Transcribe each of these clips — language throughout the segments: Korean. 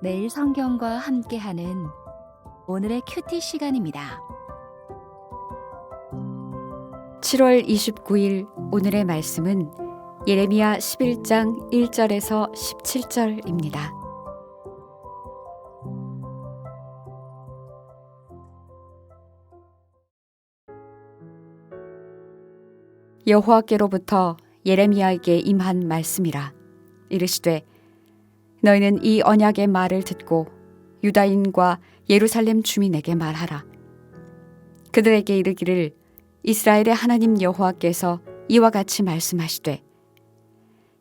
매일 성경과 함께하는 오늘의 큐티 시간입니다. 7월 29일 오늘의 말씀은 예레미야 11장 1절에서 17절입니다. 여호와께로부터 예레미야에게 임한 말씀이라. 이르시되 너희는 이 언약의 말을 듣고 유다인과 예루살렘 주민에게 말하라. 그들에게 이르기를 이스라엘의 하나님 여호와께서 이와 같이 말씀하시되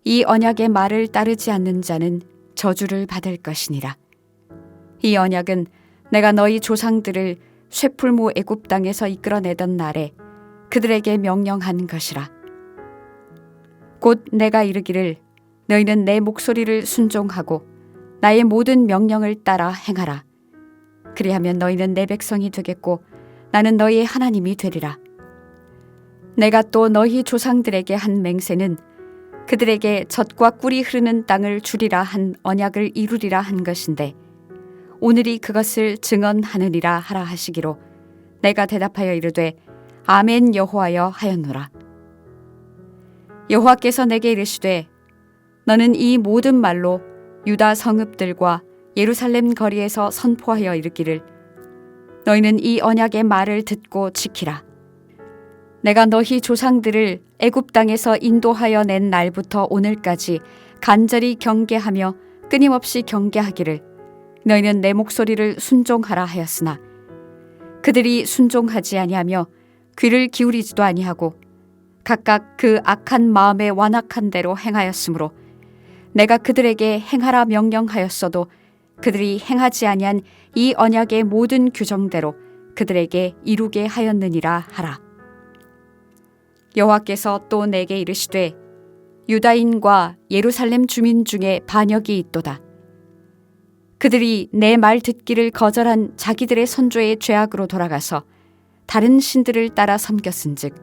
이 언약의 말을 따르지 않는 자는 저주를 받을 것이니라. 이 언약은 내가 너희 조상들을 쇠풀무 애굽 땅에서 이끌어내던 날에 그들에게 명령한 것이라. 곧 내가 이르기를 너희는 내 목소리를 순종하고 나의 모든 명령을 따라 행하라. 그리하면 너희는 내 백성이 되겠고 나는 너희의 하나님이 되리라. 내가 또 너희 조상들에게 한 맹세는 그들에게 젖과 꿀이 흐르는 땅을 주리라 한 언약을 이루리라 한 것인데 오늘이 그것을 증언하느니라 하라 하시기로 내가 대답하여 이르되 아멘 여호와여 하였노라. 여호와께서 내게 이르시되 너는 이 모든 말로 유다 성읍들과 예루살렘 거리에서 선포하여 이르기를 너희는 이 언약의 말을 듣고 지키라. 내가 너희 조상들을 애굽 땅에서 인도하여 낸 날부터 오늘까지 간절히 경계하며 끊임없이 경계하기를 너희는 내 목소리를 순종하라 하였으나 그들이 순종하지 아니하며 귀를 기울이지도 아니하고 각각 그 악한 마음에 완악한 대로 행하였으므로 내가 그들에게 행하라 명령하였어도 그들이 행하지 아니한 이 언약의 모든 규정대로 그들에게 이루게 하였느니라 하라. 여호와께서 또 내게 이르시되 유다인과 예루살렘 주민 중에 반역이 있도다. 그들이 내 말 듣기를 거절한 자기들의 선조의 죄악으로 돌아가서 다른 신들을 따라 섬겼은즉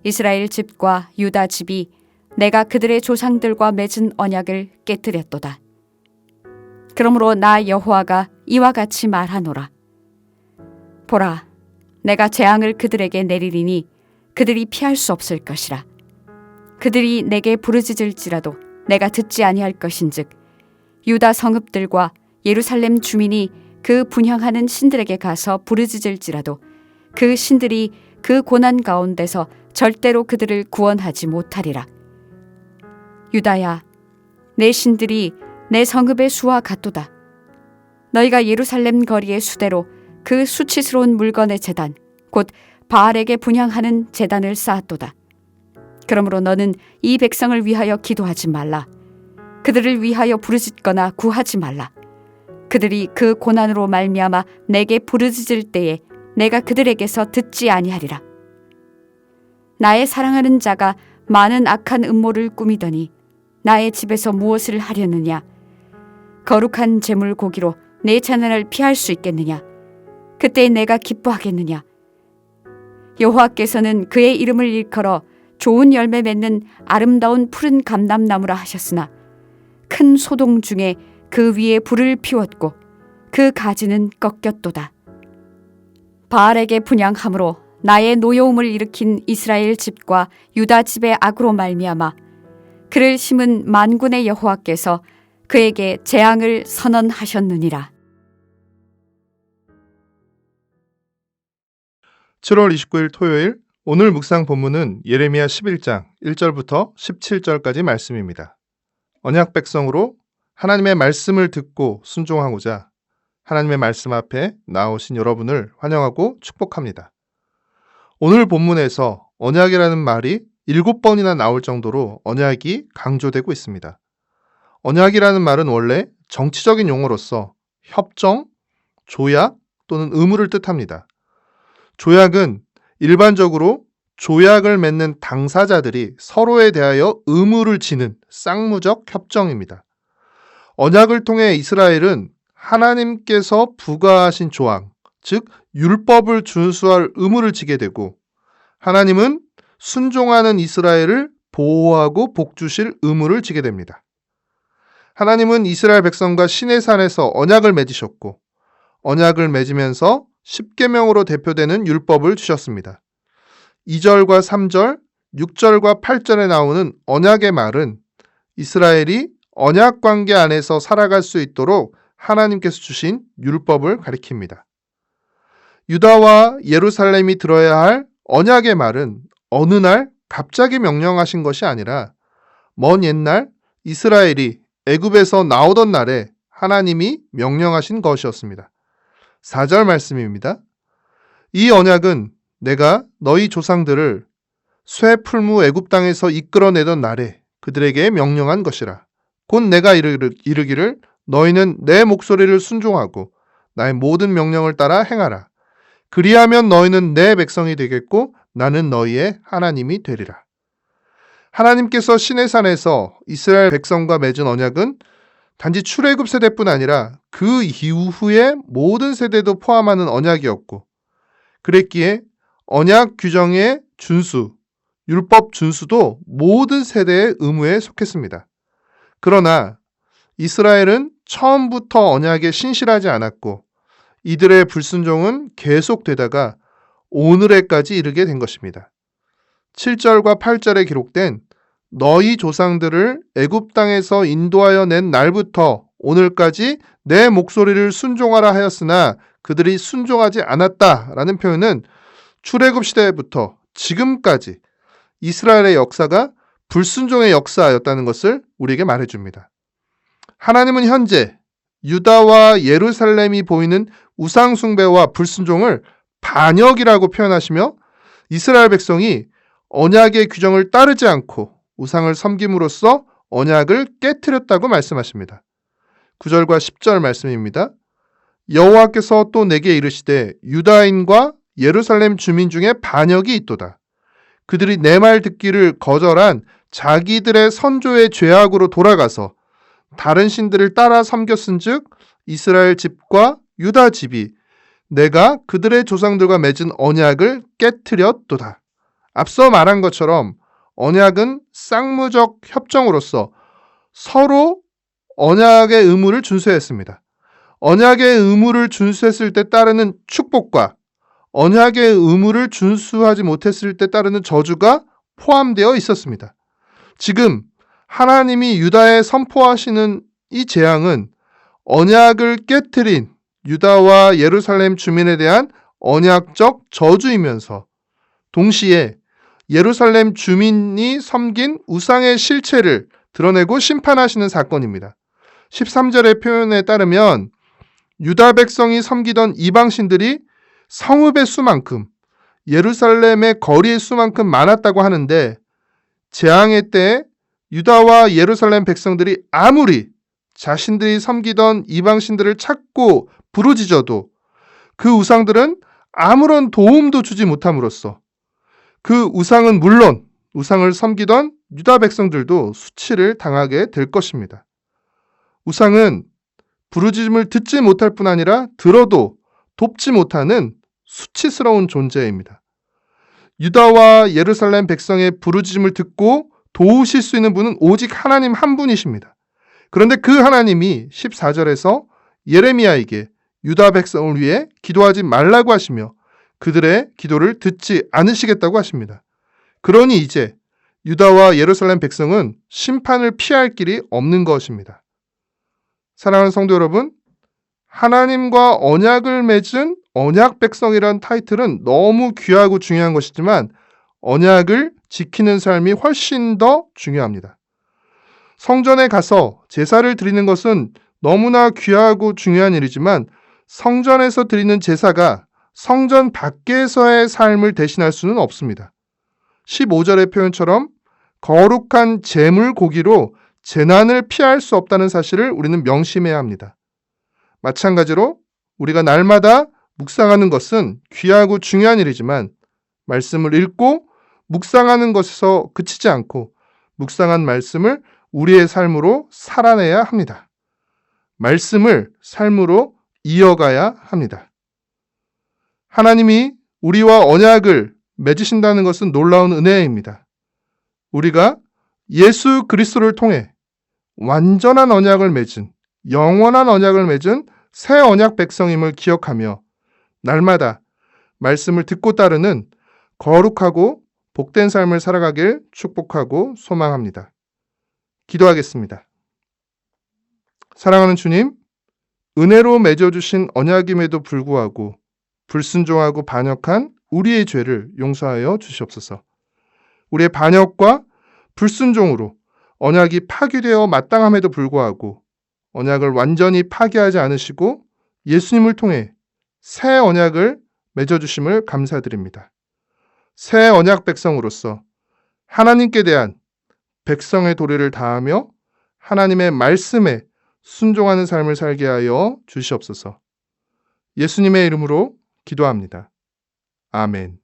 이스라엘 집과 유다 집이 내가 그들의 조상들과 맺은 언약을 깨뜨렸도다. 그러므로 나 여호와가 이와 같이 말하노라. 보라, 내가 재앙을 그들에게 내리리니 그들이 피할 수 없을 것이라. 그들이 내게 부르짖을지라도 내가 듣지 아니할 것인즉 유다 성읍들과 예루살렘 주민이 그 분향하는 신들에게 가서 부르짖을지라도 그 신들이 그 고난 가운데서 절대로 그들을 구원하지 못하리라. 유다야, 내 신들이 내 성읍의 수와 같도다. 너희가 예루살렘 거리의 수대로 그 수치스러운 물건의 제단, 곧 바알에게 분향하는 제단을 쌓았도다. 그러므로 너는 이 백성을 위하여 기도하지 말라. 그들을 위하여 부르짖거나 구하지 말라. 그들이 그 고난으로 말미암아 내게 부르짖을 때에 내가 그들에게서 듣지 아니하리라. 나의 사랑하는 자가 많은 악한 음모를 꾸미더니 나의 집에서 무엇을 하려느냐? 거룩한 제물 고기로 내 재난을 피할 수 있겠느냐? 그때 내가 기뻐하겠느냐? 여호와께서는 그의 이름을 일컬어 좋은 열매 맺는 아름다운 푸른 감람나무라 하셨으나 큰 소동 중에 그 위에 불을 피웠고 그 가지는 꺾였도다. 바알에게 분향함으로 나의 노여움을 일으킨 이스라엘 집과 유다 집의 악으로 말미암아 그를 심은 만군의 여호와께서 그에게 재앙을 선언하셨느니라. 7월 29일 토요일 오늘 묵상 본문은 예레미야 11장 1절부터 17절까지 말씀입니다. 언약 백성으로 하나님의 말씀을 듣고 순종하고자 하나님의 말씀 앞에 나오신 여러분을 환영하고 축복합니다. 오늘 본문에서 언약이라는 말이 7번이나 나올 정도로 언약이 강조되고 있습니다. 언약이라는 말은 원래 정치적인 용어로서 협정, 조약 또는 의무를 뜻합니다. 조약은 일반적으로 조약을 맺는 당사자들이 서로에 대하여 의무를 지는 쌍무적 협정입니다. 언약을 통해 이스라엘은 하나님께서 부과하신 조항, 즉 율법을 준수할 의무를 지게 되고 하나님은 순종하는 이스라엘을 보호하고 복주실 의무를 지게 됩니다. 하나님은 이스라엘 백성과 시내산에서 언약을 맺으셨고 언약을 맺으면서 십계명으로 대표되는 율법을 주셨습니다. 2절과 3절, 6절과 8절에 나오는 언약의 말은 이스라엘이 언약 관계 안에서 살아갈 수 있도록 하나님께서 주신 율법을 가리킵니다. 유다와 예루살렘이 들어야 할 언약의 말은 어느 날 갑자기 명령하신 것이 아니라 먼 옛날 이스라엘이 애굽에서 나오던 날에 하나님이 명령하신 것이었습니다. 4절 말씀입니다. 이 언약은 내가 너희 조상들을 쇠 풀무 애굽 땅에서 이끌어내던 날에 그들에게 명령한 것이라. 곧 내가 이르기를 너희는 내 목소리를 순종하고 나의 모든 명령을 따라 행하라. 그리하면 너희는 내 백성이 되겠고 나는 너희의 하나님이 되리라. 하나님께서 시내산에서 이스라엘 백성과 맺은 언약은 단지 출애굽 세대뿐 아니라 그 이후의 모든 세대도 포함하는 언약이었고 그랬기에 언약 규정의 준수, 율법 준수도 모든 세대의 의무에 속했습니다. 그러나 이스라엘은 처음부터 언약에 신실하지 않았고 이들의 불순종은 계속되다가 오늘에까지 이르게 된 것입니다. 7절과 8절에 기록된 너희 조상들을 애굽 땅에서 인도하여 낸 날부터 오늘까지 내 목소리를 순종하라 하였으나 그들이 순종하지 않았다라는 표현은 출애굽 시대부터 지금까지 이스라엘의 역사가 불순종의 역사였다는 것을 우리에게 말해줍니다. 하나님은 현재 유다와 예루살렘이 보이는 우상 숭배와 불순종을 반역이라고 표현하시며 이스라엘 백성이 언약의 규정을 따르지 않고 우상을 섬김으로써 언약을 깨트렸다고 말씀하십니다. 9절과 10절 말씀입니다. 여호와께서 또 내게 이르시되 유다인과 예루살렘 주민 중에 반역이 있도다. 그들이 내 말 듣기를 거절한 자기들의 선조의 죄악으로 돌아가서 다른 신들을 따라 섬겼은즉 이스라엘 집과 유다 집이 내가 그들의 조상들과 맺은 언약을 깨트렸도다. 앞서 말한 것처럼 언약은 쌍무적 협정으로서 서로 언약의 의무를 준수했습니다. 언약의 의무를 준수했을 때 따르는 축복과 언약의 의무를 준수하지 못했을 때 따르는 저주가 포함되어 있었습니다. 지금 하나님이 유다에 선포하시는 이 재앙은 언약을 깨트린 유다와 예루살렘 주민에 대한 언약적 저주이면서 동시에 예루살렘 주민이 섬긴 우상의 실체를 드러내고 심판하시는 사건입니다. 13절의 표현에 따르면 유다 백성이 섬기던 이방신들이 성읍의 수만큼 예루살렘의 거리의 수만큼 많았다고 하는데 재앙의 때에 유다와 예루살렘 백성들이 아무리 자신들이 섬기던 이방신들을 찾고 부르짖어도 그 우상들은 아무런 도움도 주지 못함으로써 그 우상은 물론 우상을 섬기던 유다 백성들도 수치를 당하게 될 것입니다. 우상은 부르짖음을 듣지 못할 뿐 아니라 들어도 돕지 못하는 수치스러운 존재입니다. 유다와 예루살렘 백성의 부르짖음을 듣고 도우실 수 있는 분은 오직 하나님 한 분이십니다. 그런데 그 하나님이 14절에서 예레미야에게 유다 백성을 위해 기도하지 말라고 하시며 그들의 기도를 듣지 않으시겠다고 하십니다. 그러니 이제 유다와 예루살렘 백성은 심판을 피할 길이 없는 것입니다. 사랑하는 성도 여러분, 하나님과 언약을 맺은 언약 백성이란 타이틀은 너무 귀하고 중요한 것이지만 언약을 지키는 삶이 훨씬 더 중요합니다. 성전에 가서 제사를 드리는 것은 너무나 귀하고 중요한 일이지만 성전에서 드리는 제사가 성전 밖에서의 삶을 대신할 수는 없습니다. 15절의 표현처럼 거룩한 제물 고기로 재난을 피할 수 없다는 사실을 우리는 명심해야 합니다. 마찬가지로 우리가 날마다 묵상하는 것은 귀하고 중요한 일이지만 말씀을 읽고 묵상하는 것에서 그치지 않고 묵상한 말씀을 우리의 삶으로 살아내야 합니다. 말씀을 삶으로 이어가야 합니다. 하나님이 우리와 언약을 맺으신다는 것은 놀라운 은혜입니다. 우리가 예수 그리스도를 통해 완전한 언약을 맺은, 영원한 언약을 맺은 새 언약 백성임을 기억하며 날마다 말씀을 듣고 따르는 거룩하고 복된 삶을 살아가길 축복하고 소망합니다. 기도하겠습니다. 사랑하는 주님, 은혜로 맺어주신 언약임에도 불구하고 불순종하고 반역한 우리의 죄를 용서하여 주시옵소서. 우리의 반역과 불순종으로 언약이 파괴되어 마땅함에도 불구하고 언약을 완전히 파괴하지 않으시고 예수님을 통해 새 언약을 맺어주심을 감사드립니다. 새 언약 백성으로서 하나님께 대한 백성의 도리를 다하며 하나님의 말씀에 순종하는 삶을 살게 하여 주시옵소서. 예수님의 이름으로 기도합니다. 아멘.